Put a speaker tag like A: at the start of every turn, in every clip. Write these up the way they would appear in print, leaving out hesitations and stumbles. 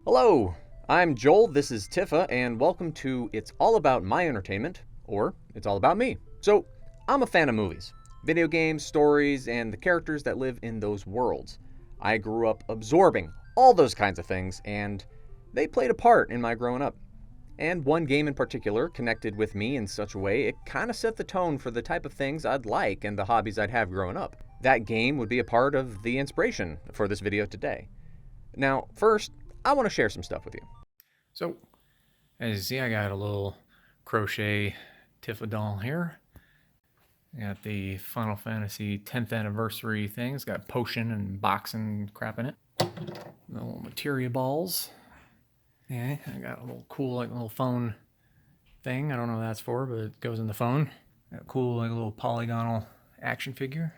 A: Hello, I'm Joel, this is Tifa, and welcome to It's All About My Entertainment, or It's All About Me. So, I'm a fan of movies, video games, stories, and the characters that live in those worlds. I grew up absorbing all those kinds of things, and they played a part in my growing up. And one game in particular connected with me in such a way it kind of set the tone for the type of things I'd like and the hobbies I'd have growing up. That game would be a part of the inspiration for this video today. Now, first, I want to share some stuff with you.
B: So, as you see, I got a little crochet Tifa doll here. I got the Final Fantasy 10th anniversary thing. It's got potion and boxing crap in it. Little materia balls. Yeah, I got a little cool, like, little phone thing. I don't know what that's for, but it goes in the phone. Got a cool, like, little polygonal action figure.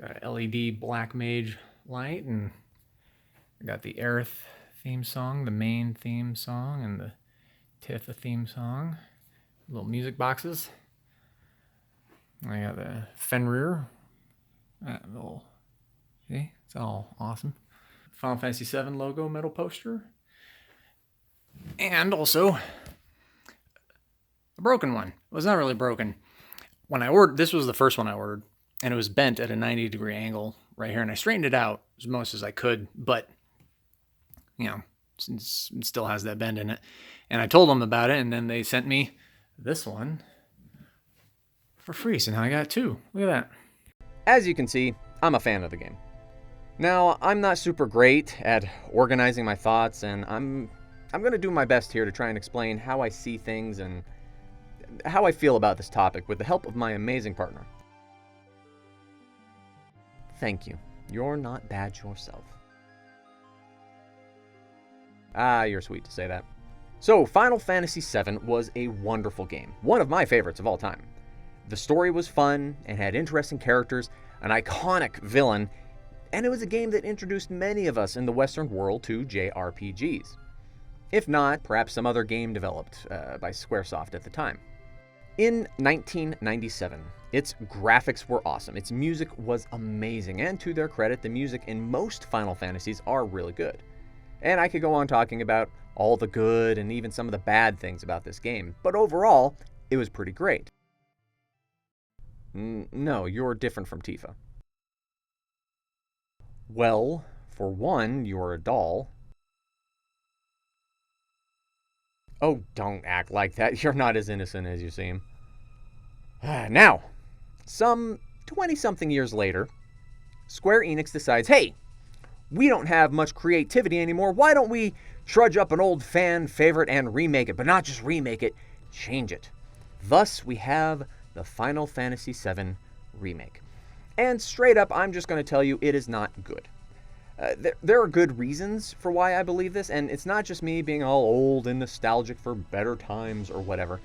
B: Got an LED black mage light, and I got the Aerith theme song, the main theme song, and the Tifa theme song. Little music boxes. I got the Fenrir. See, it's all awesome. Final Fantasy 7 logo metal poster. And also a broken one. It was not really broken. When I ordered, this was the first one I ordered, and it was bent at a 90-degree angle right here, and I straightened it out as most as I could, but it still has that bend in it. And I told them about it, and then they sent me this one for free. So now I got two. Look at that.
A: As you can see, I'm a fan of the game. Now, I'm not super great at organizing my thoughts, and I'm going to do my best here to try and explain how I see things and how I feel about this topic with the help of my amazing partner. Thank you. You're not bad yourself. Ah, you're sweet to say that. So, Final Fantasy VII was a wonderful game, one of my favorites of all time. The story was fun and had interesting characters, an iconic villain, and it was a game that introduced many of us in the Western world to JRPGs. If not, perhaps some other game developed by Squaresoft at the time. In 1997, its graphics were awesome, its music was amazing, and to their credit, the music in most Final Fantasies are really good. And I could go on talking about all the good and even some of the bad things about this game, but overall, it was pretty great. No, you're different from Tifa. Well, for one, you're a doll. Oh, don't act like that. You're not as innocent as you seem. Now, some 20-something years later, Square Enix decides, hey, we don't have much creativity anymore. Why don't we trudge up an old fan favorite and remake it? But not just remake it, change it. Thus, we have the Final Fantasy VII Remake. And straight up, I'm just going to tell you, it is not good. There are good reasons for why I believe this, and it's not just me being all old and nostalgic for better times or whatever.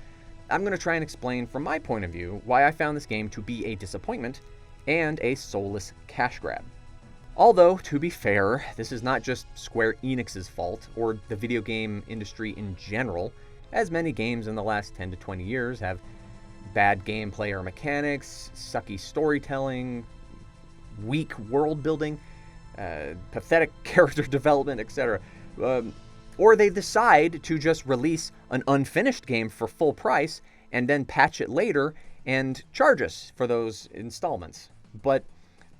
A: I'm going to try and explain from my point of view why I found this game to be a disappointment and a soulless cash grab. Although, to be fair, this is not just Square Enix's fault, or the video game industry in general, as many games in the last 10 to 20 years have bad gameplay or mechanics, sucky storytelling, weak world building, pathetic character development, etc. Or they decide to just release an unfinished game for full price and then patch it later and charge us for those installments. But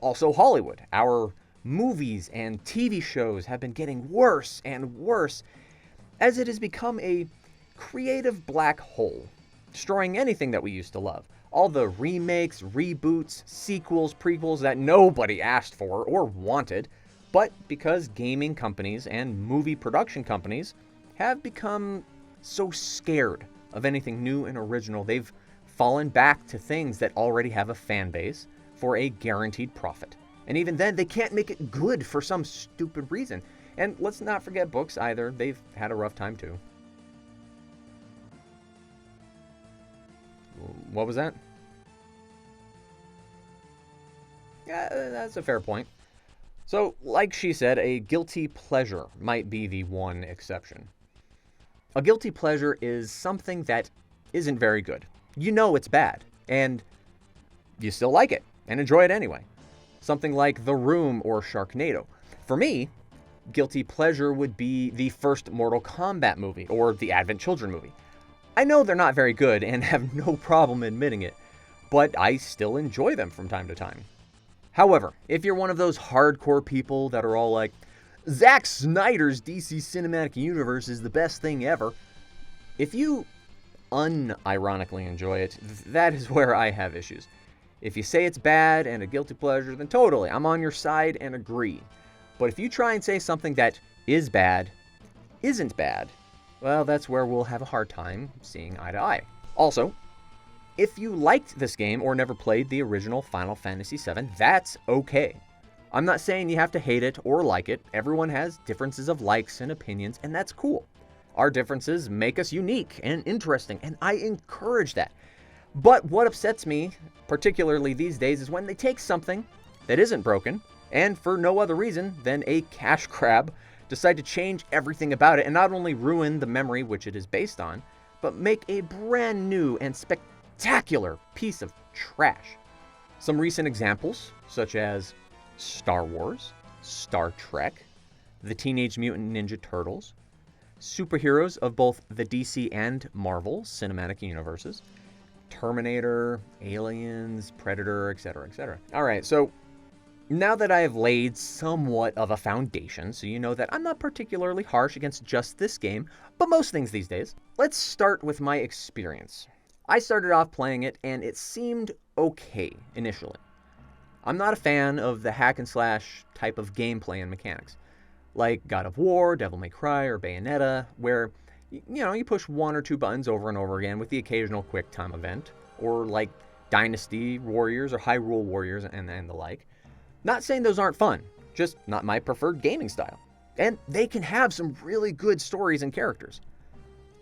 A: also Hollywood, our movies and TV shows have been getting worse and worse as it has become a creative black hole, destroying anything that we used to love. All the remakes, reboots, sequels, prequels that nobody asked for or wanted, but because gaming companies and movie production companies have become so scared of anything new and original, they've fallen back to things that already have a fan base for a guaranteed profit. And even then, they can't make it good for some stupid reason. And let's not forget books either. They've had a rough time too. What was that? Yeah, that's a fair point. So, like she said, a guilty pleasure might be the one exception. A guilty pleasure is something that isn't very good. You know it's bad, and you still like it and enjoy it anyway. Something like The Room or Sharknado. For me, guilty pleasure would be the first Mortal Kombat movie or the Advent Children movie. I know they're not very good and have no problem admitting it, but I still enjoy them from time to time. However, if you're one of those hardcore people that are all like, Zack Snyder's DC Cinematic Universe is the best thing ever, if you unironically enjoy it, that is where I have issues. If you say it's bad and a guilty pleasure, then totally, I'm on your side and agree. But if you try and say something that is bad, isn't bad, well, that's where we'll have a hard time seeing eye to eye. Also, if you liked this game or never played the original Final Fantasy VII, that's okay. I'm not saying you have to hate it or like it. Everyone has differences of likes and opinions, and that's cool. Our differences make us unique and interesting, and I encourage that. But what upsets me, particularly these days, is when they take something that isn't broken, and for no other reason than a cash grab, decide to change everything about it and not only ruin the memory which it is based on, but make a brand new and spectacular piece of trash. Some recent examples, such as Star Wars, Star Trek, the Teenage Mutant Ninja Turtles, superheroes of both the DC and Marvel cinematic universes, Terminator, Aliens, Predator, etc., etc. Alright, so now that I have laid somewhat of a foundation, so you know that I'm not particularly harsh against just this game, but most things these days, let's start with my experience. I started off playing it, and it seemed okay initially. I'm not a fan of the hack and slash type of gameplay and mechanics, like God of War, Devil May Cry, or Bayonetta, where you push one or two buttons over and over again with the occasional quick time event, or like Dynasty Warriors or Hyrule Warriors and the like. Not saying those aren't fun, just not my preferred gaming style. And they can have some really good stories and characters.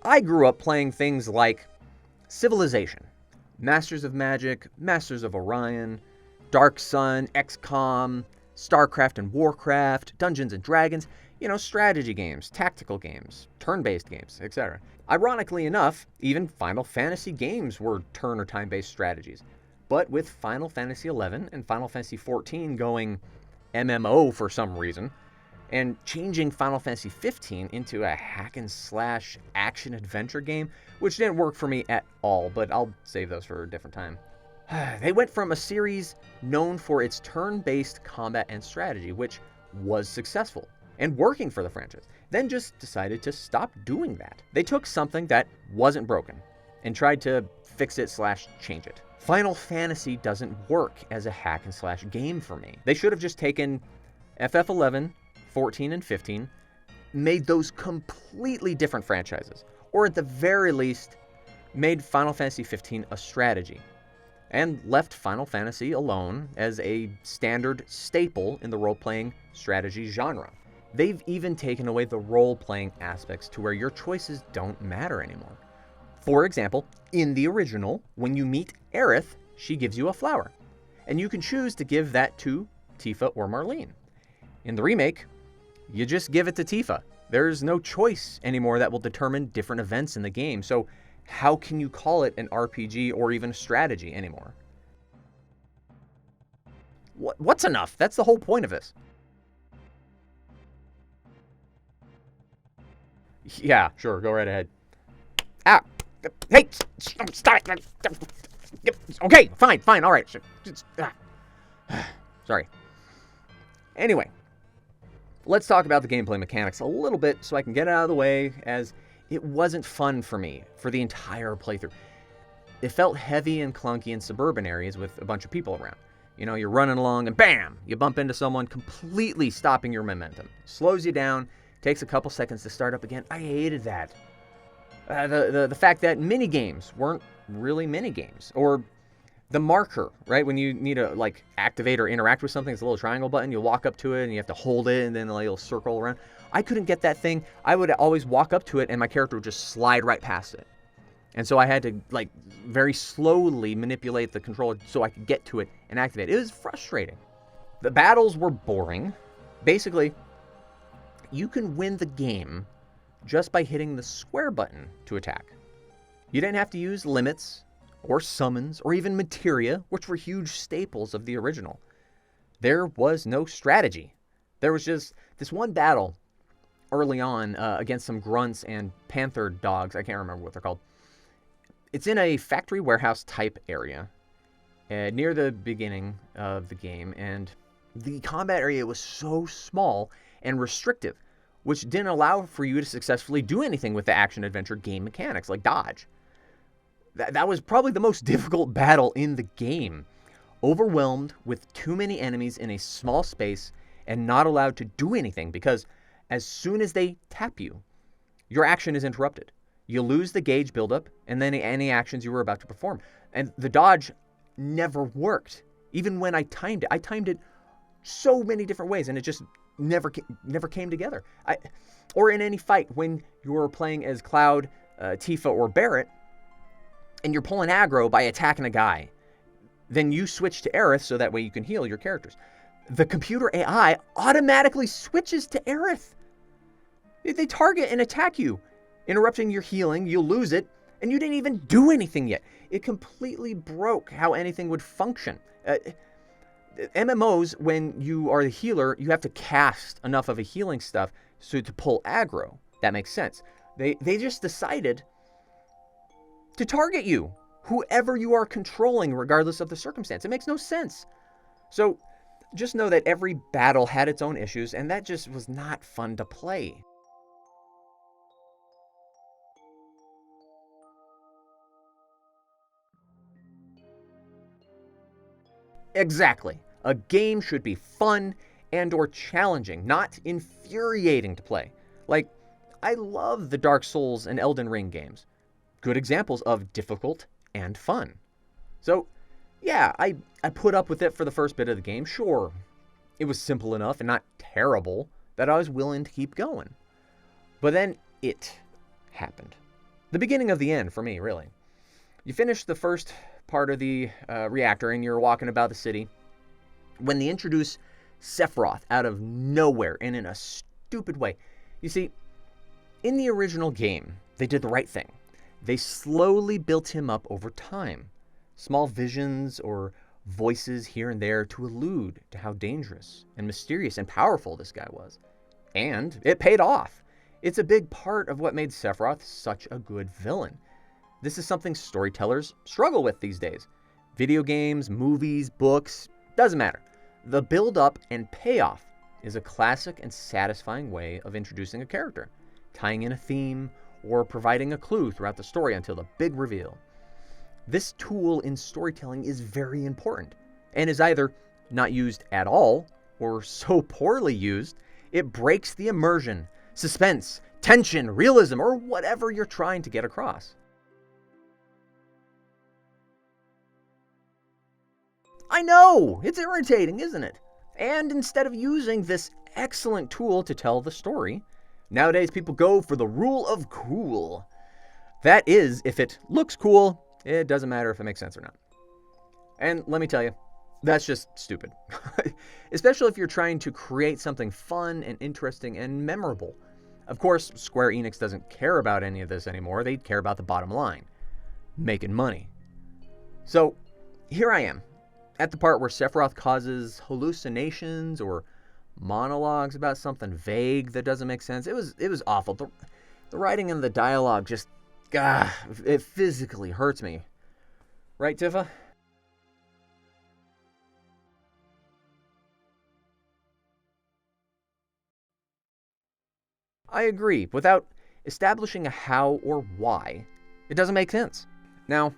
A: I grew up playing things like Civilization, Masters of Magic, Masters of Orion, Dark Sun, XCOM, StarCraft and Warcraft, Dungeons and Dragons, strategy games, tactical games, turn-based games, etc. Ironically enough, even Final Fantasy games were turn or time-based strategies. But with Final Fantasy XI and Final Fantasy XIV going MMO for some reason, and changing Final Fantasy XV into a hack and slash action adventure game, which didn't work for me at all, but I'll save those for a different time. They went from a series known for its turn-based combat and strategy, which was successful and working for the franchise, then just decided to stop doing that. They took something that wasn't broken and tried to fix it slash change it. Final Fantasy doesn't work as a hack and slash game for me. They should have just taken FF11, 14, and 15, made those completely different franchises, or at the very least, made Final Fantasy 15 a strategy, and left Final Fantasy alone as a standard staple in the role-playing strategy genre. They've even taken away the role-playing aspects to where your choices don't matter anymore. For example, in the original, when you meet Aerith, she gives you a flower, and you can choose to give that to Tifa or Marlene. In the remake, you just give it to Tifa. There's no choice anymore that will determine different events in the game, so how can you call it an RPG or even a strategy anymore? What's enough? That's the whole point of this. Yeah, sure, go right ahead. Ah, hey, stop it. Okay, fine, all right. Sorry. Anyway, let's talk about the gameplay mechanics a little bit so I can get it out of the way, as it wasn't fun for me for the entire playthrough. It felt heavy and clunky in suburban areas with a bunch of people around. You're running along and bam, you bump into someone, completely stopping your momentum. Slows you down, takes a couple seconds to start up again. I hated that. The fact that mini-games weren't really mini-games. Or the marker, right? When you need to activate or interact with something, it's a little triangle button. You walk up to it and you have to hold it and then it'll circle around. I couldn't get that thing. I would always walk up to it and my character would just slide right past it. And so I had to very slowly manipulate the controller so I could get to it and activate it. It was frustrating. The battles were boring. Basically, you can win the game just by hitting the square button to attack. You didn't have to use limits or summons or even materia, which were huge staples of the original. There was no strategy. There was just this one battle early on against some grunts and panther dogs. I can't remember what they're called. It's in a factory warehouse type area near the beginning of the game, and the combat area was so small and restrictive, which didn't allow for you to successfully do anything with the action-adventure game mechanics, like dodge. That was probably the most difficult battle in the game. Overwhelmed with too many enemies in a small space and not allowed to do anything, because as soon as they tap you, your action is interrupted. You lose the gauge buildup and then any actions you were about to perform. And the dodge never worked. Even when I timed it so many different ways, and it just never came together. Or in any fight, when you're playing as Cloud, Tifa, or Barret, and you're pulling aggro by attacking a guy, then you switch to Aerith so that way you can heal your characters. The computer AI automatically switches to Aerith. They target and attack you, interrupting your healing. You'll lose it, and you didn't even do anything yet. It completely broke how anything would function. MMOs, when you are the healer, you have to cast enough of a healing stuff so to pull aggro. That makes sense. They just decided to target you, whoever you are controlling, regardless of the circumstance. It makes no sense. So just know that every battle had its own issues, and that just was not fun to play. Exactly. A game should be fun and or challenging, not infuriating to play. Like, I love the Dark Souls and Elden Ring games. Good examples of difficult and fun. So, yeah, I put up with it for the first bit of the game, sure. It was simple enough and not terrible that I was willing to keep going. But then it happened. The beginning of the end for me, really. You finish the first part of the reactor and you're walking about the city when they introduce Sephiroth out of nowhere and in a stupid way. You see, in the original game, they did the right thing. They slowly built him up over time. Small visions or voices here and there to allude to how dangerous and mysterious and powerful this guy was. And it paid off. It's a big part of what made Sephiroth such a good villain. This is something storytellers struggle with these days. Video games, movies, books, doesn't matter. The build-up and payoff is a classic and satisfying way of introducing a character, tying in a theme, or providing a clue throughout the story until the big reveal. This tool in storytelling is very important, and is either not used at all, or so poorly used, it breaks the immersion, suspense, tension, realism, or whatever you're trying to get across. I know! It's irritating, isn't it? And instead of using this excellent tool to tell the story, nowadays people go for the rule of cool. That is, if it looks cool, it doesn't matter if it makes sense or not. And let me tell you, that's just stupid. Especially if you're trying to create something fun and interesting and memorable. Of course, Square Enix doesn't care about any of this anymore. They care about the bottom line, making money. So, here I am, at the part where Sephiroth causes hallucinations or monologues about something vague that doesn't make sense. It was awful. The writing and the dialogue just, it physically hurts me. Right, Tifa? I agree. Without establishing a how or why, it doesn't make sense. Now,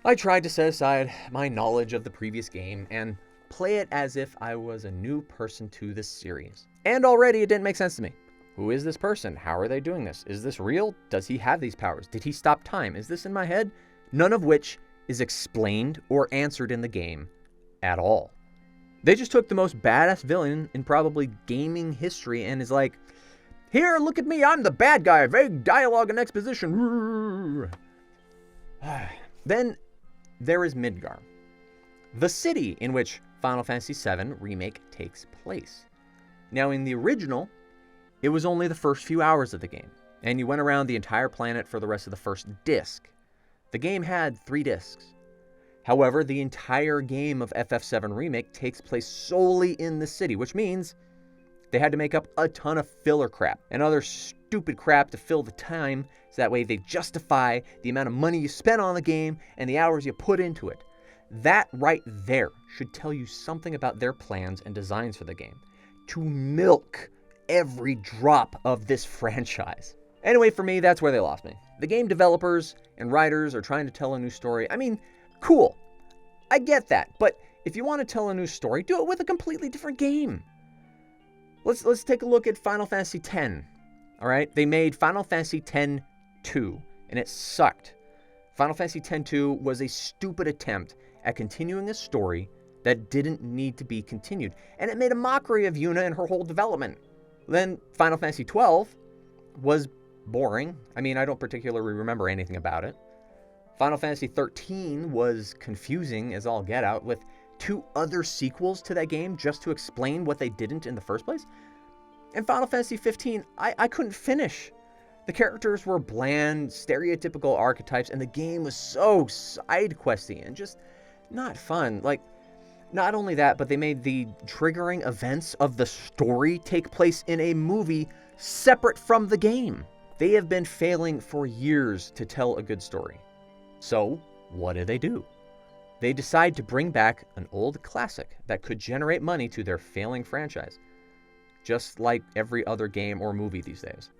A: I tried to set aside my knowledge of the previous game and play it as if I was a new person to this series. And already it didn't make sense to me. Who is this person? How are they doing this? Is this real? Does he have these powers? Did he stop time? Is this in my head? None of which is explained or answered in the game at all. They just took the most badass villain in probably gaming history and is like, here, look at me, I'm the bad guy, vague dialogue and exposition. Then there is Midgar, the city in which Final Fantasy VII Remake takes place. Now, in the original, it was only the first few hours of the game, and you went around the entire planet for the rest of the first disc. The game had 3 discs. However, the entire game of FF7 Remake takes place solely in the city, which means They had to make up a ton of filler crap and other stupid crap to fill the time, so that way they justify the amount of money you spent on the game and the hours you put into it. That right there should tell you something about their plans and designs for the game. To milk every drop of this franchise. Anyway, for me, that's where they lost me. The game developers and writers are trying to tell a new story. I mean, cool. I get that, but if you want to tell a new story, do it with a completely different game. Let's take a look at Final Fantasy X. All right, they made Final Fantasy X-2, and it sucked. Final Fantasy X-2 was a stupid attempt at continuing a story that didn't need to be continued, and it made a mockery of Yuna and her whole development. Then Final Fantasy XII was boring. I mean, I don't particularly remember anything about it. Final Fantasy XIII was confusing as all get out, with 2 other sequels to that game just to explain what they didn't in the first place. And Final Fantasy XV, I couldn't finish. The characters were bland, stereotypical archetypes, and the game was so side-questy and just not fun. Like, not only that, but they made the triggering events of the story take place in a movie separate from the game. They have been failing for years to tell a good story. So, what do? They decide to bring back an old classic that could generate money to their failing franchise, just like every other game or movie these days.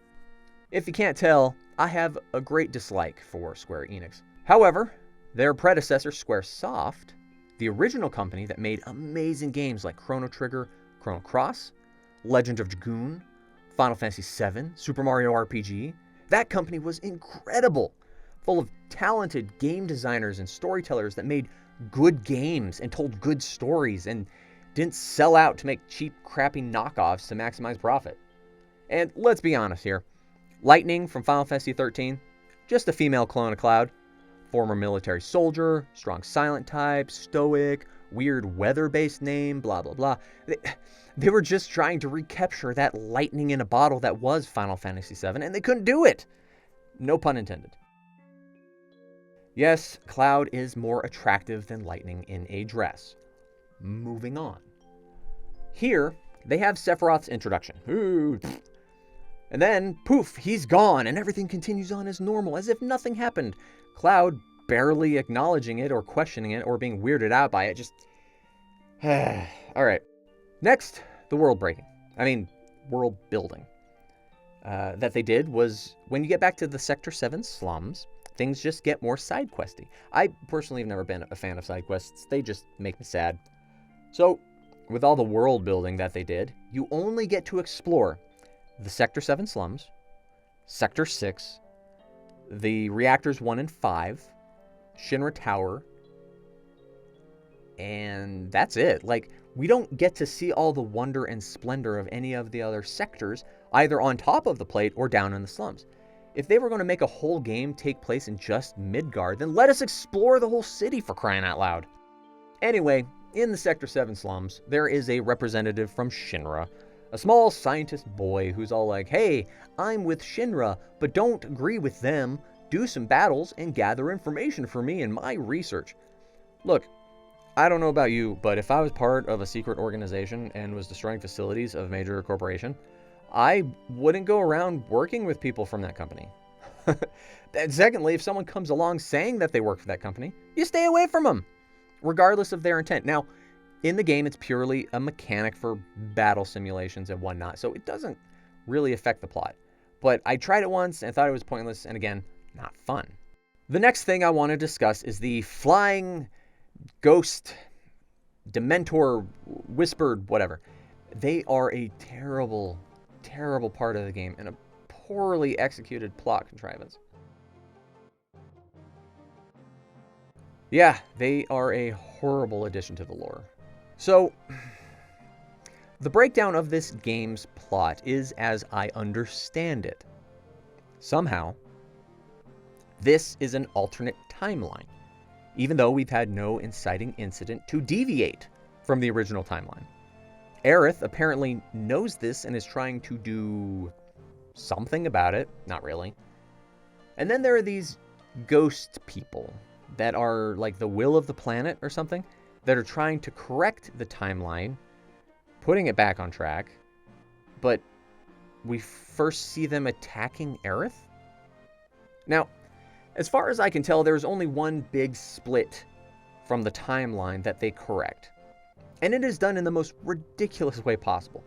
A: If you can't tell, I have a great dislike for Square Enix. However, their predecessor, Squaresoft, the original company that made amazing games like Chrono Trigger, Chrono Cross, Legend of Dragoon, Final Fantasy VII, Super Mario RPG, that company was incredible, full of talented game designers and storytellers that made good games and told good stories and didn't sell out to make cheap, crappy knockoffs to maximize profit. And let's be honest here, Lightning from Final Fantasy XIII, just a female clone of Cloud. Former military soldier, strong silent type, stoic, weird weather-based name, blah, blah, blah. They were just trying to recapture that lightning in a bottle that was Final Fantasy VII, and they couldn't do it. No pun intended. Yes, Cloud is more attractive than Lightning in a dress. Moving on. Here, they have Sephiroth's introduction. Ooh. And then, poof, he's gone, and everything continues on as normal, as if nothing happened. Cloud barely acknowledging it or questioning it or being weirded out by it. Just... Alright. Next, the world breaking. World building. That they did was, when you get back to the Sector 7 slums, things just get more side questy. I personally have never been a fan of side quests. They just make me sad. So, with all the world building that they did, you only get to explore the Sector 7 slums, Sector 6, the Reactors 1 and 5, Shinra Tower, and that's it. Like, we don't get to see all the wonder and splendor of any of the other sectors, either on top of the plate or down in the slums. If they were going to make a whole game take place in just Midgard, then let us explore the whole city, for crying out loud. Anyway, in the Sector 7 slums, there is a representative from Shinra, a small scientist boy who's all like, hey, I'm with Shinra, but don't agree with them. Do some battles and gather information for me and my research. Look, I don't know about you, but if I was part of a secret organization and was destroying facilities of a major corporation, I wouldn't go around working with people from that company. And secondly, if someone comes along saying that they work for that company, you stay away from them, regardless of their intent. Now, in the game, it's purely a mechanic for battle simulations and whatnot, so it doesn't really affect the plot. But I tried it once and thought it was pointless, and again, not fun. The next thing I want to discuss is the flying ghost, Dementor, whispered, whatever. They are a terrible, terrible part of the game and a poorly executed plot contrivance. Yeah, they are a horrible addition to the lore. So, the breakdown of this game's plot is as I understand it. Somehow, this is an alternate timeline, even though we've had no inciting incident to deviate from the original timeline. Aerith apparently knows this and is trying to do something about it. Not really. And then there are these ghost people that are like the will of the planet or something, that are trying to correct the timeline, putting it back on track, but we first see them attacking Aerith? Now, as far as I can tell, there's only one big split from the timeline that they correct. And it is done in the most ridiculous way possible.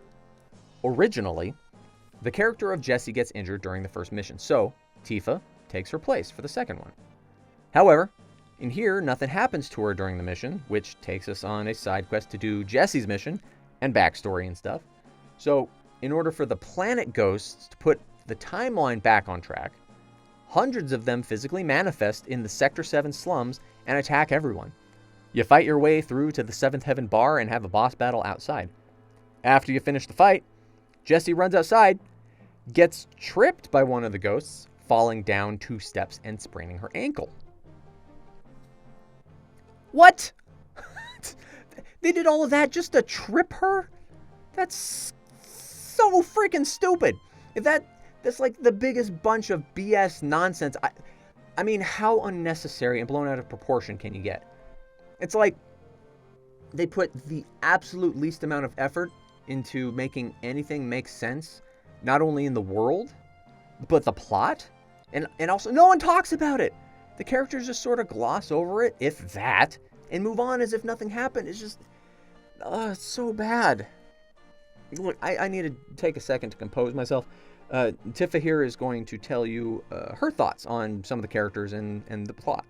A: Originally, the character of Jessie gets injured during the first mission, so Tifa takes her place for the second one. However, in here, nothing happens to her during the mission, which takes us on a side quest to do Jessie's mission and backstory and stuff. So, in order for the planet ghosts to put the timeline back on track, hundreds of them physically manifest in the Sector 7 slums and attack everyone. You fight your way through to the 7th Heaven bar and have a boss battle outside. After you finish the fight, Jessie runs outside, gets tripped by one of the ghosts, falling down 2 steps and spraining her ankle. What? They did all of that just to trip her? That's so freaking stupid. If that's like the biggest bunch of BS nonsense. I mean, how unnecessary and blown out of proportion can you get? It's like they put the absolute least amount of effort into making anything make sense, not only in the world, but the plot. And also, no one talks about it. The characters just sort of gloss over it, if that, and move on as if nothing happened. It's just, it's so bad. Look, I need to take a second to compose myself. Tifa here is going to tell you her thoughts on some of the characters and the plot.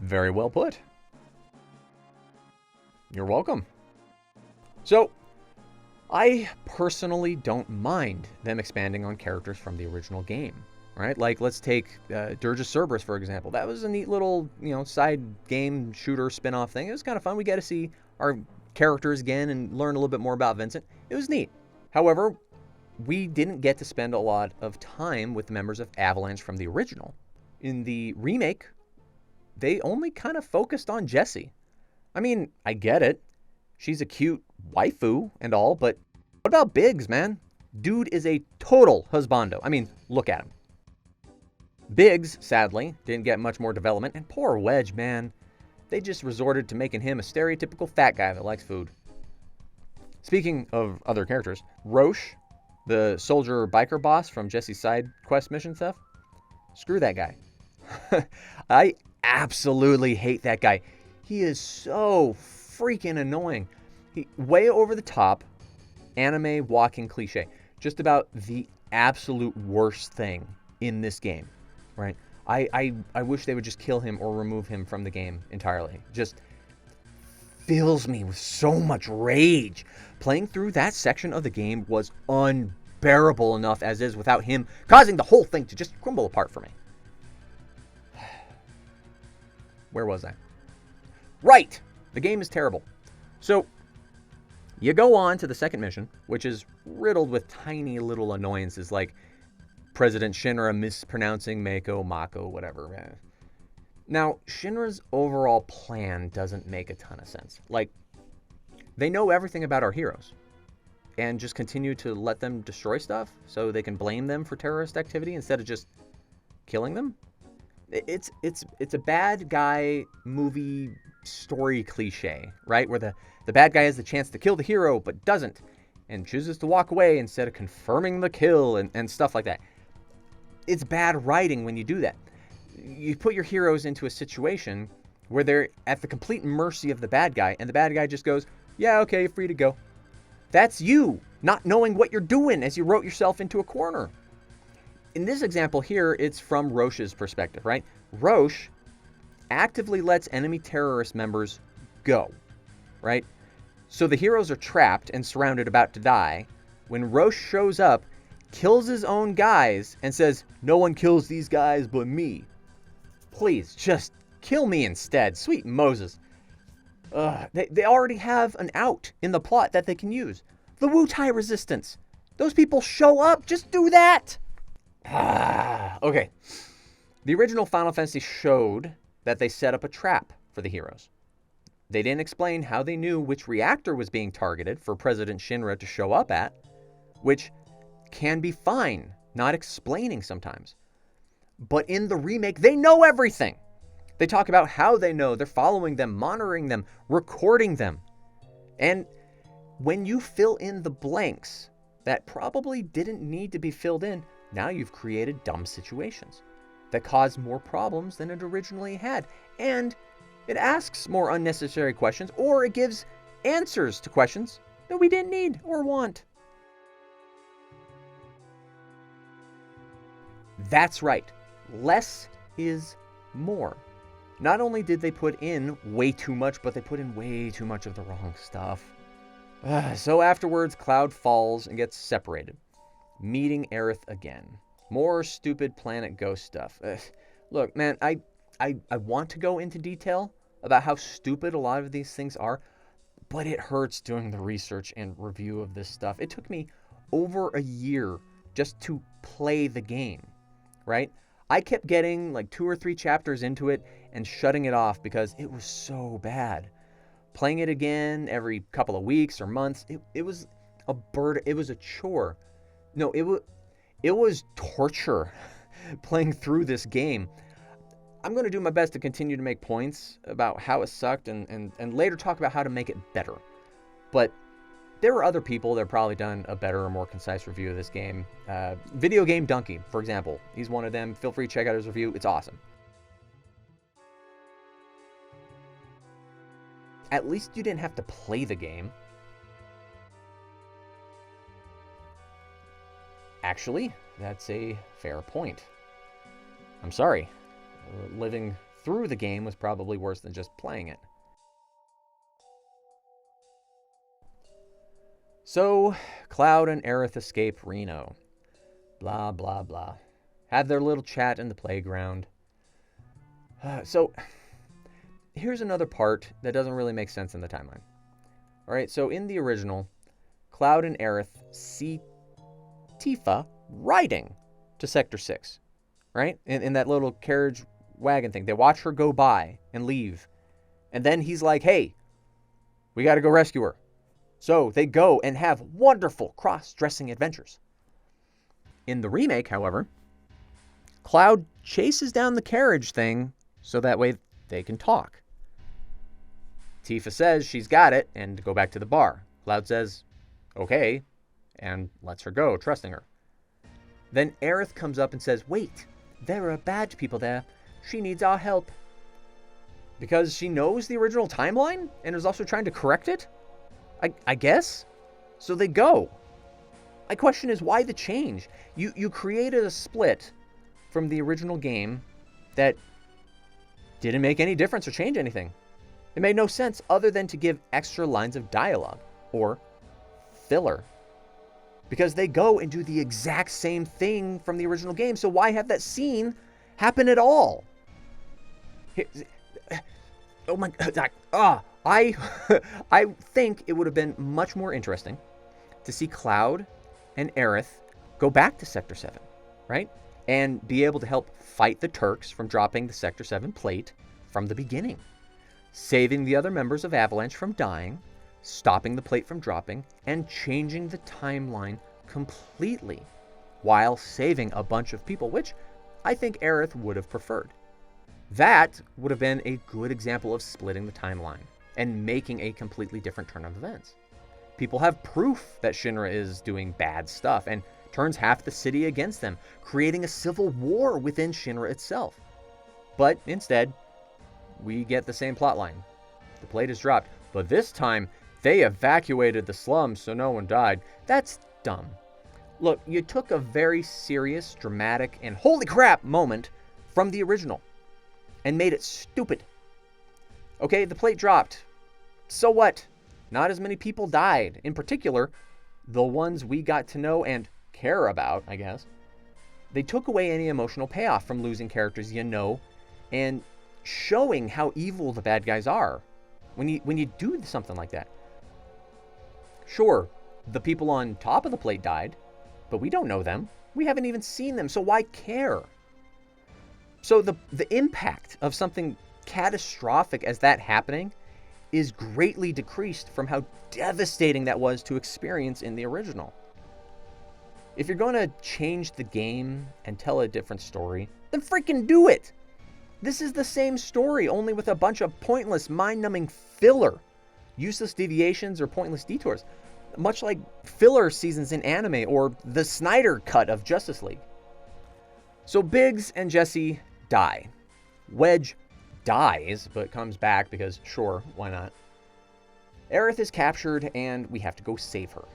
A: Very well put. You're welcome. So, I personally don't mind them expanding on characters from the original game, right? Like, let's take Dirge Cerberus, for example. That was a neat little, side game shooter spin-off thing. It was kind of fun. We got to see our characters again and learn a little bit more about Vincent. It was neat. However, we didn't get to spend a lot of time with the members of Avalanche from the original. In the remake, they only kind of focused on Jessie. I mean, I get it. She's a cute waifu and all, but what about Biggs, man? Dude is a total husbando. I mean, look at him. Biggs, sadly, didn't get much more development, and poor Wedge, man. They just resorted to making him a stereotypical fat guy that likes food. Speaking of other characters, Roche, the soldier biker boss from Jessie's side quest mission stuff, screw that guy. I absolutely hate that guy. He is so freaking annoying. He way over the top, anime walking cliche. Just about the absolute worst thing in this game, right? I wish they would just kill him or remove him from the game entirely. Just fills me with so much rage. Playing through that section of the game was unbearable enough as is without him causing the whole thing to just crumble apart for me. Where was I? Right! The game is terrible. So, you go on to the second mission, which is riddled with tiny little annoyances like President Shinra mispronouncing Mako, whatever. Now, Shinra's overall plan doesn't make a ton of sense. Like, they know everything about our heroes and just continue to let them destroy stuff so they can blame them for terrorist activity instead of just killing them. It's a bad guy movie story cliche, right? Where the bad guy has the chance to kill the hero but doesn't and chooses to walk away instead of confirming the kill and stuff like that. It's bad writing when you do that. You put your heroes into a situation where they're at the complete mercy of the bad guy and the bad guy just goes, yeah, okay, you're free to go. That's you not knowing what you're doing as you wrote yourself into a corner. In this example here, it's from Roche's perspective, right? Roche actively lets enemy terrorist members go, right? So the heroes are trapped and surrounded, about to die. When Roche shows up, kills his own guys, and says, no one kills these guys but me. Please, just kill me instead. Sweet Moses. They already have an out in the plot that they can use. The Wu-Tai resistance. Those people show up. Just do that. Okay. The original Final Fantasy showed that they set up a trap for the heroes. They didn't explain how they knew which reactor was being targeted for President Shinra to show up at, which can be fine, not explaining sometimes. But in the remake, they know everything. They talk about how they know, they're following them, monitoring them, recording them. And when you fill in the blanks that probably didn't need to be filled in, now you've created dumb situations that cause more problems than it originally had. And it asks more unnecessary questions, or it gives answers to questions that we didn't need or want. That's right. Less is more. Not only did they put in way too much, but they put in way too much of the wrong stuff. So afterwards, Cloud falls and gets separated, meeting Aerith again. More stupid Planet Ghost stuff. Look, man, I want to go into detail about how stupid a lot of these things are, but it hurts doing the research and review of this stuff. It took me over a year just to play the game, right? I kept getting like 2 or 3 chapters into it and shutting it off because it was so bad. Playing it again every couple of weeks or months, it was a burden. It was a chore. No, it was torture playing through this game. I'm going to do my best to continue to make points about how it sucked and later talk about how to make it better. But there are other people that have probably done a better or more concise review of this game. Video Game Donkey, for example. He's one of them. Feel free to check out his review. It's awesome. At least you didn't have to play the game. Actually, that's a fair point. I'm sorry. Living through the game was probably worse than just playing it. So, Cloud and Aerith escape Reno. Blah, blah, blah. Have their little chat in the playground. So, here's another part that doesn't really make sense in the timeline. Alright, so in the original, Cloud and Aerith see Tifa riding to Sector 6. Right? In that little carriage wagon thing. They watch her go by and leave. And then he's like, hey, we gotta go rescue her. So they go and have wonderful cross-dressing adventures. In the remake, however, Cloud chases down the carriage thing so that way they can talk. Tifa says she's got it and to go back to the bar. Cloud says, okay, and lets her go, trusting her. Then Aerith comes up and says, wait, there are bad people there. She needs our help. Because she knows the original timeline and is also trying to correct it? I guess? So they go. My question is, why the change? You created a split from the original game that didn't make any difference or change anything. It made no sense other than to give extra lines of dialogue or filler. Because they go and do the exact same thing from the original game, so why have that scene happen at all? Oh my god. I think it would have been much more interesting to see Cloud and Aerith go back to Sector 7, right? And be able to help fight the Turks from dropping the Sector 7 plate from the beginning. Saving the other members of Avalanche from dying, stopping the plate from dropping, and changing the timeline completely while saving a bunch of people, which I think Aerith would have preferred. That would have been a good example of splitting the timeline and making a completely different turn of events. People have proof that Shinra is doing bad stuff and turns half the city against them, creating a civil war within Shinra itself. But instead, we get the same plotline. The plate is dropped, but this time they evacuated the slums so no one died. That's dumb. Look, you took a very serious, dramatic, and holy crap moment from the original and made it stupid. Okay, the plate dropped. So what? Not as many people died. In particular, the ones we got to know and care about, I guess. They took away any emotional payoff from losing characters you know and showing how evil the bad guys are when you do something like that. Sure, the people on top of the plate died, but we don't know them. We haven't even seen them, so why care? So the impact of something catastrophic as that happening is greatly decreased from how devastating that was to experience in the original. If you're going to change the game and tell a different story, then freaking do it! This is the same story, only with a bunch of pointless, mind-numbing filler. Useless deviations or pointless detours. Much like filler seasons in anime or the Snyder cut of Justice League. So Biggs and Jesse die. Wedge dies, but comes back because, sure, why not? Aerith is captured, and we have to go save her.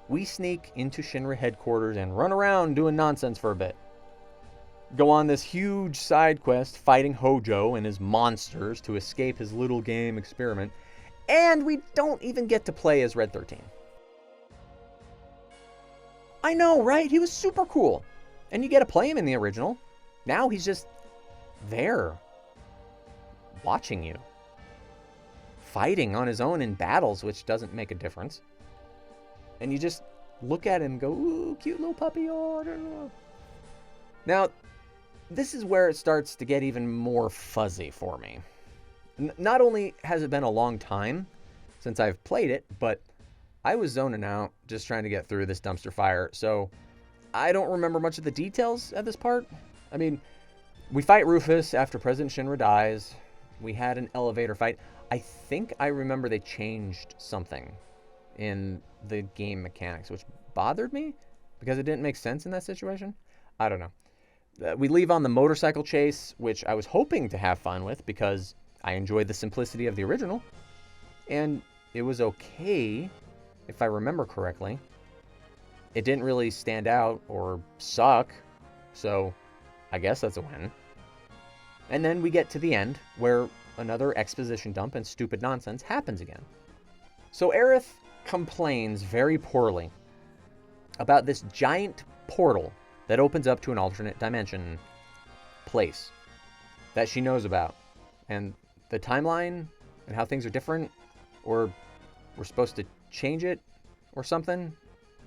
A: We sneak into Shinra headquarters and run around doing nonsense for a bit. Go on this huge side quest fighting Hojo and his monsters to escape his little game experiment, and we don't even get to play as Red 13. I know, right? He was super cool. And you get to play him in the original. Now he's just there, watching you. Fighting on his own in battles, which doesn't make a difference. And you just look at him and go, ooh, cute little puppy. Oh. Now, this is where it starts to get even more fuzzy for me. Not only has it been a long time since I've played it, but I was zoning out just trying to get through this dumpster fire, so I don't remember much of the details at this part. I mean, we fight Rufus after President Shinra dies. We had an elevator fight. I think I remember they changed something in the game mechanics, which bothered me because it didn't make sense in that situation. I don't know. We leave on the motorcycle chase, which I was hoping to have fun with because I enjoyed the simplicity of the original. And it was okay, if I remember correctly. It didn't really stand out or suck, so I guess that's a win. And then we get to the end, where another exposition dump and stupid nonsense happens again. So Aerith complains very poorly about this giant portal that opens up to an alternate dimension place that she knows about. And the timeline and how things are different, or we're supposed to change it or something,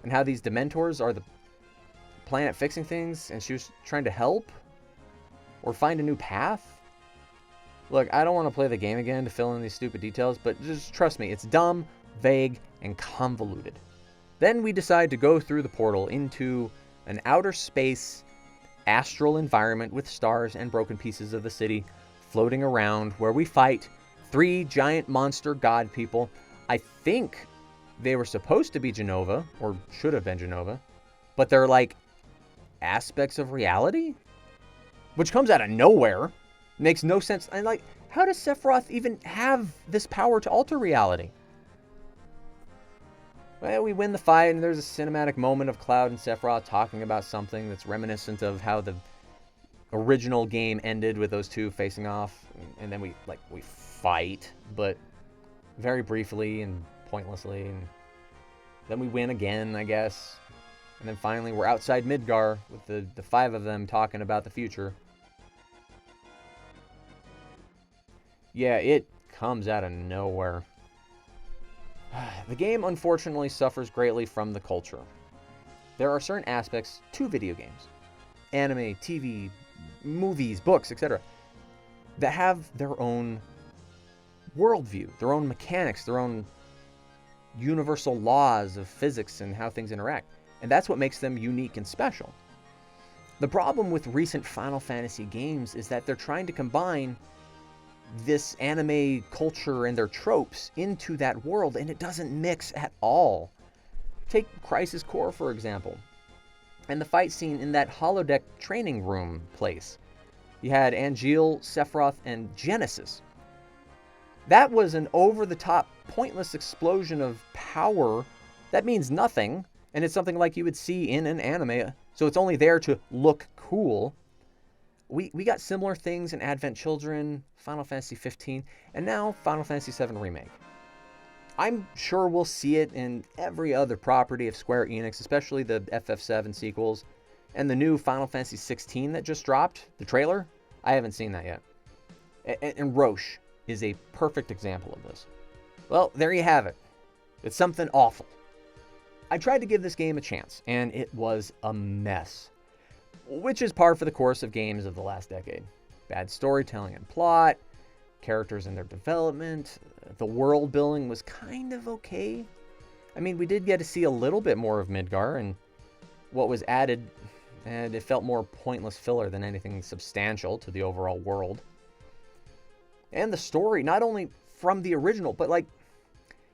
A: and how these Dementors are the planet fixing things, and she was trying to help or find a new path. Look, I don't want to play the game again to fill in these stupid details, but just trust me, it's dumb, vague, and convoluted. Then we decide to go through the portal into an outer space astral environment with stars and broken pieces of the city floating around, where we fight 3 giant monster god people. I think they were supposed to be Genova, or should have been Genova, but they're like aspects of reality, which comes out of nowhere. Makes no sense. And like, how does Sephiroth even have this power to alter reality? Well, we win the fight, and there's a cinematic moment of Cloud and Sephiroth talking about something that's reminiscent of how the original game ended, with those two facing off, and then we fight, but very briefly and pointlessly, and then we win again, I guess. And then finally we're outside Midgar with the 5 of them talking about the future. Yeah, it comes out of nowhere. The game unfortunately suffers greatly from the culture. There are certain aspects to video games, anime, TV, movies, books, etc., that have their own worldview, their own mechanics, their own universal laws of physics and how things interact. And that's what makes them unique and special. The problem with recent Final Fantasy games is that they're trying to combine this anime culture and their tropes into that world, and it doesn't mix at all. Take Crisis Core, for example, and the fight scene in that holodeck training room place. You had Angeal, Sephiroth, and Genesis. That was an over-the-top, pointless explosion of power that means nothing, and it's something like you would see in an anime, so it's only there to look cool. We got similar things in Advent Children, Final Fantasy 15, and now Final Fantasy 7 Remake. I'm sure we'll see it in every other property of Square Enix, especially the FF7 sequels, and the new Final Fantasy 16 that just dropped, the trailer. I haven't seen that yet. And Roche is a perfect example of this. Well, there you have it. It's something awful. I tried to give this game a chance, and it was a mess, which is par for the course of games of the last decade. Bad storytelling and plot, characters and their development, the world building was kind of okay. I mean, we did get to see a little bit more of Midgar, and what was added, and it felt more pointless filler than anything substantial to the overall world. And the story, not only from the original, but like,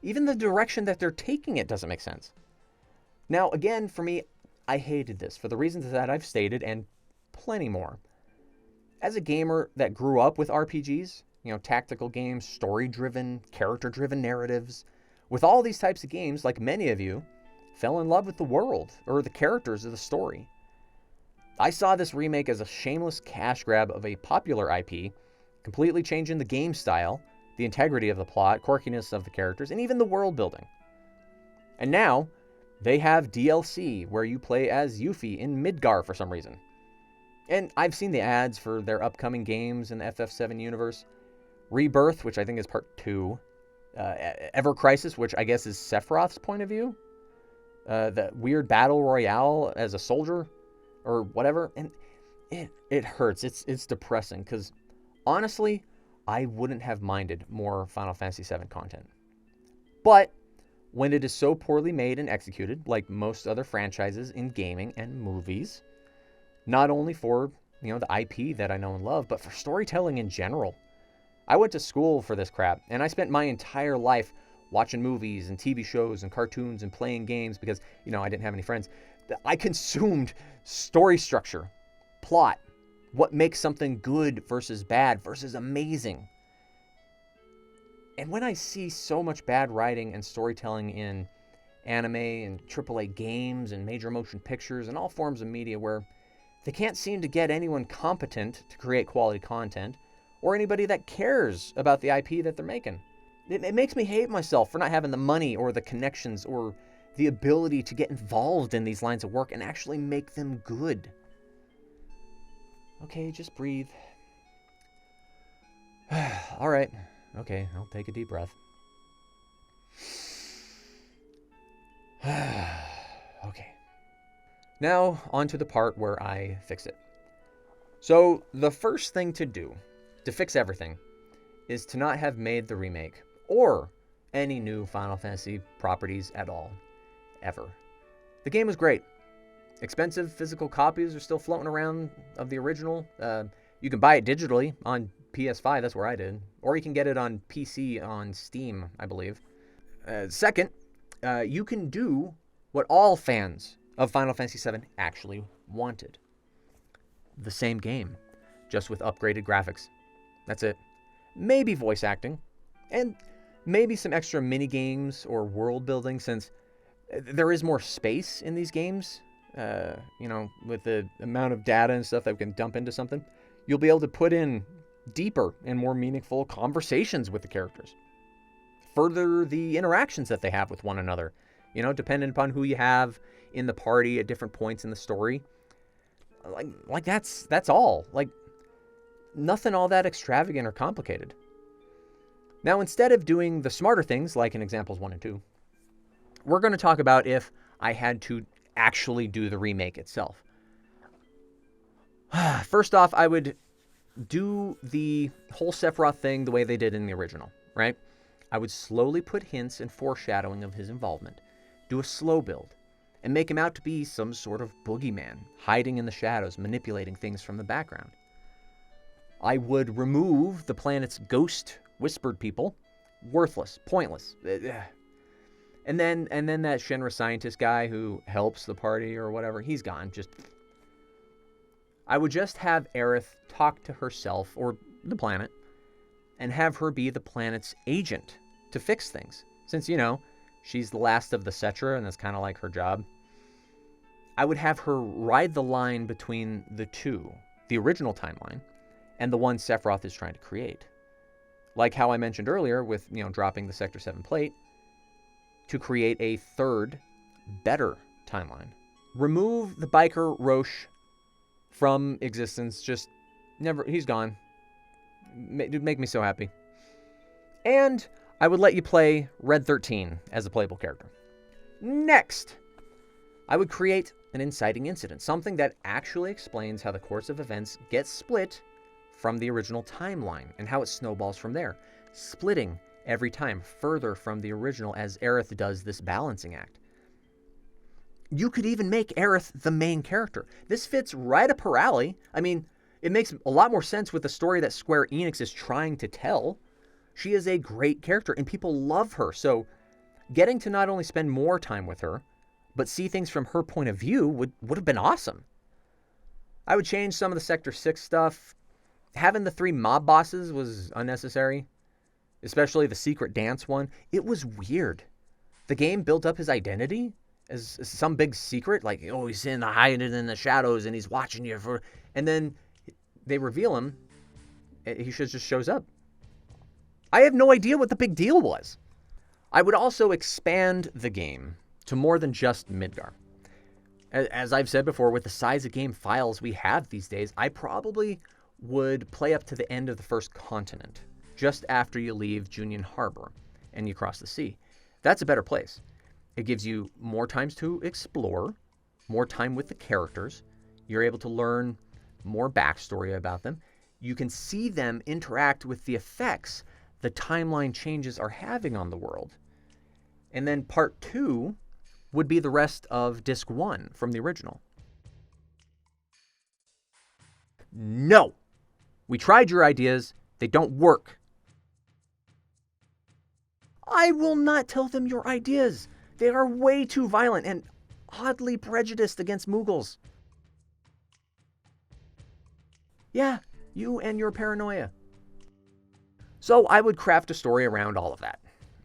A: even the direction that they're taking it doesn't make sense. Now, again, for me, I hated this for the reasons that I've stated and plenty more. As a gamer that grew up with RPGs, tactical games, story-driven, character-driven narratives, with all these types of games, like many of you, fell in love with the world or the characters of the story. I saw this remake as a shameless cash grab of a popular IP, completely changing the game style, the integrity of the plot, quirkiness of the characters, and even the world building. And now, they have DLC where you play as Yuffie in Midgar for some reason. And I've seen the ads for their upcoming games in the FF7 universe. Rebirth, which I think is part 2. Ever Crisis, which I guess is Sephiroth's point of view. The weird battle royale as a soldier or whatever. And it hurts. It's depressing because honestly, I wouldn't have minded more Final Fantasy VII content. But when it is so poorly made and executed, like most other franchises in gaming and movies, not only for, the IP that I know and love, but for storytelling in general. I went to school for this crap, and I spent my entire life watching movies and TV shows and cartoons and playing games because, I didn't have any friends. I consumed story structure, plot, what makes something good versus bad versus amazing. And when I see so much bad writing and storytelling in anime and AAA games and major motion pictures and all forms of media where they can't seem to get anyone competent to create quality content or anybody that cares about the IP that they're making, it makes me hate myself for not having the money or the connections or the ability to get involved in these lines of work and actually make them good. Okay, just breathe. All right. Okay, I'll take a deep breath. Okay. Now, on to the part where I fix it. So, the first thing to do, to fix everything, is to not have made the remake, or any new Final Fantasy properties at all. Ever. The game was great. Expensive physical copies are still floating around of the original. You can buy it digitally on PS5, that's where I did. Or you can get it on PC on Steam, I believe. Second, you can do what all fans of Final Fantasy VII actually wanted. The same game, just with upgraded graphics. That's it. Maybe voice acting, and maybe some extra mini-games or world building, since there is more space in these games. With the amount of data and stuff that we can dump into something, you'll be able to put in deeper and more meaningful conversations with the characters. Further the interactions that they have with one another, depending upon who you have in the party at different points in the story. Like that's all. Like, nothing all that extravagant or complicated. Now, instead of doing the smarter things, like in examples 1 and 2, we're going to talk about if I had to actually do the remake itself. First off, I would do the whole Sephiroth thing the way they did in the original, right? I would slowly put hints and foreshadowing of his involvement, do a slow build, and make him out to be some sort of boogeyman, hiding in the shadows, manipulating things from the background. I would remove the planet's ghost whispered people, worthless, pointless. And then that Shinra scientist guy who helps the party or whatever, he's gone. I would just have Aerith talk to herself, or the planet, and have her be the planet's agent to fix things. Since, she's the last of the Cetra, and that's kind of like her job. I would have her ride the line between the two, the original timeline, and the one Sephiroth is trying to create. Like how I mentioned earlier with, dropping the Sector 7 plate, to create a third, better timeline. Remove the biker Roche from existence. Just never, he's gone. Dude, make me so happy. And I would let you play Red 13 as a playable character. Next, I would create an inciting incident, something that actually explains how the course of events gets split from the original timeline and how it snowballs from there, splitting every time further from the original as Aerith does this balancing act. You could even make Aerith the main character. This fits right up her alley. I mean, it makes a lot more sense with the story that Square Enix is trying to tell. She is a great character and people love her, so getting to not only spend more time with her, but see things from her point of view would have been awesome. I would change some of the Sector 6 stuff. Having the 3 mob bosses was unnecessary, especially the secret dance one. It was weird. The game built up his identity as some big secret, like, oh, he's hiding in the shadows and he's watching you for... And then they reveal him, he just shows up. I have no idea what the big deal was. I would also expand the game to more than just Midgar. As I've said before, with the size of game files we have these days, I probably would play up to the end of the first continent, just after you leave Junon Harbor and you cross the sea. That's a better place. It gives you more times to explore, more time with the characters. You're able to learn more backstory about them. You can see them interact with the effects the timeline changes are having on the world. And then part 2 would be the rest of Disc 1 from the original. No! We tried your ideas. They don't work. I will not tell them your ideas. They are way too violent and oddly prejudiced against Mughals. Yeah, you and your paranoia. So I would craft a story around all of that.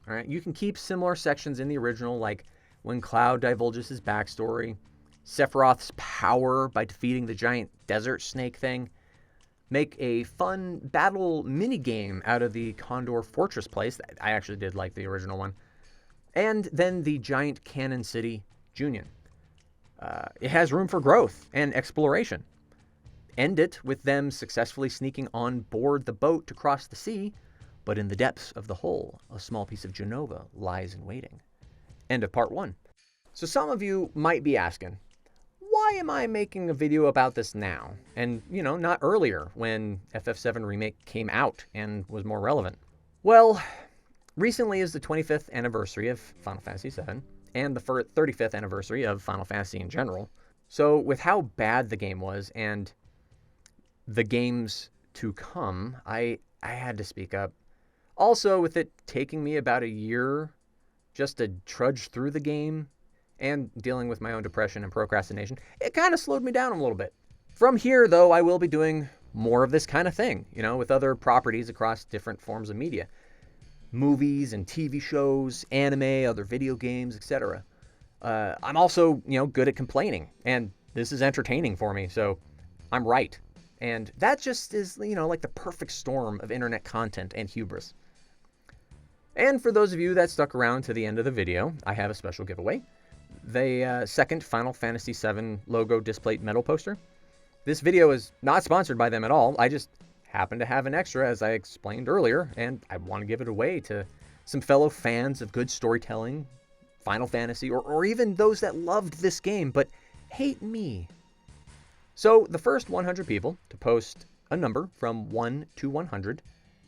A: All right, you can keep similar sections in the original, like when Cloud divulges his backstory, Sephiroth's power by defeating the giant desert snake thing, make a fun battle minigame out of the Condor Fortress place. I actually did like the original one. And then the giant cannon city, Junon. It has room for growth and exploration. End it with them successfully sneaking on board the boat to cross the sea, but in the depths of the hull, a small piece of Genova lies in waiting. End of part 1. So some of you might be asking, why am I making a video about this now? And, not earlier when FF7 Remake came out and was more relevant. Well, recently is the 25th anniversary of Final Fantasy VII, and the 35th anniversary of Final Fantasy in general. So with how bad the game was and the games to come, I had to speak up. Also, with it taking me about a year just to trudge through the game and dealing with my own depression and procrastination, it kind of slowed me down a little bit. From here, though, I will be doing more of this kind of thing, with other properties across different forms of media. Movies and TV shows, anime, other video games, etc. I'm also, good at complaining, and this is entertaining for me, so I'm right. And that just is, like the perfect storm of internet content and hubris. And for those of you that stuck around to the end of the video, I have a special giveaway. The second Final Fantasy VII logo displate metal poster. This video is not sponsored by them at all. I just happen to have an extra, as I explained earlier, and I want to give it away to some fellow fans of good storytelling, Final Fantasy, or even those that loved this game but hate me. So the first 100 people to post a number from 1 to 100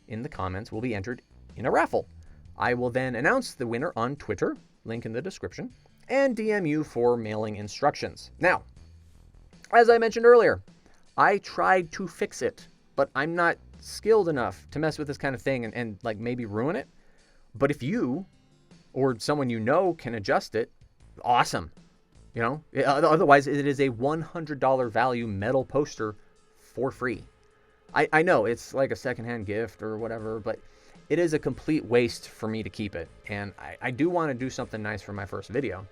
A: in the comments will be entered in a raffle. I will then announce the winner on Twitter, link in the description, and DM you for mailing instructions. Now, as I mentioned earlier, I tried to fix it, but I'm not skilled enough to mess with this kind of thing and maybe ruin it. But if you or someone can adjust it, awesome. Otherwise it is a $100 value metal poster for free. I know it's like a secondhand gift or whatever, but it is a complete waste for me to keep it. And I do want to do something nice for my first video.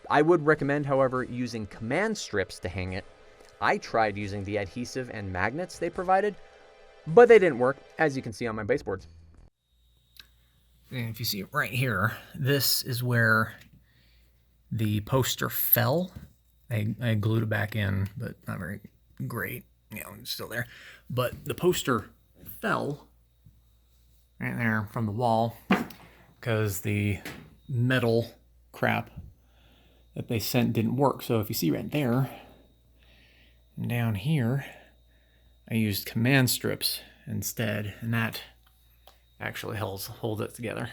A: I would recommend, however, using command strips to hang it. I tried using the adhesive and magnets they provided, but they didn't work, as you can see on my baseboards.
B: And if you see it right here, this is where the poster fell. I glued it back in, but not very great. It's still there. But the poster fell right there from the wall because the metal crap that they sent didn't work. So if you see right there, and down here, I used command strips instead, and that actually holds it together.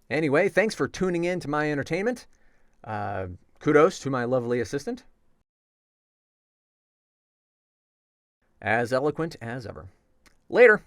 A: Anyway, thanks for tuning in to my entertainment. Kudos to my lovely assistant. As eloquent as ever. Later.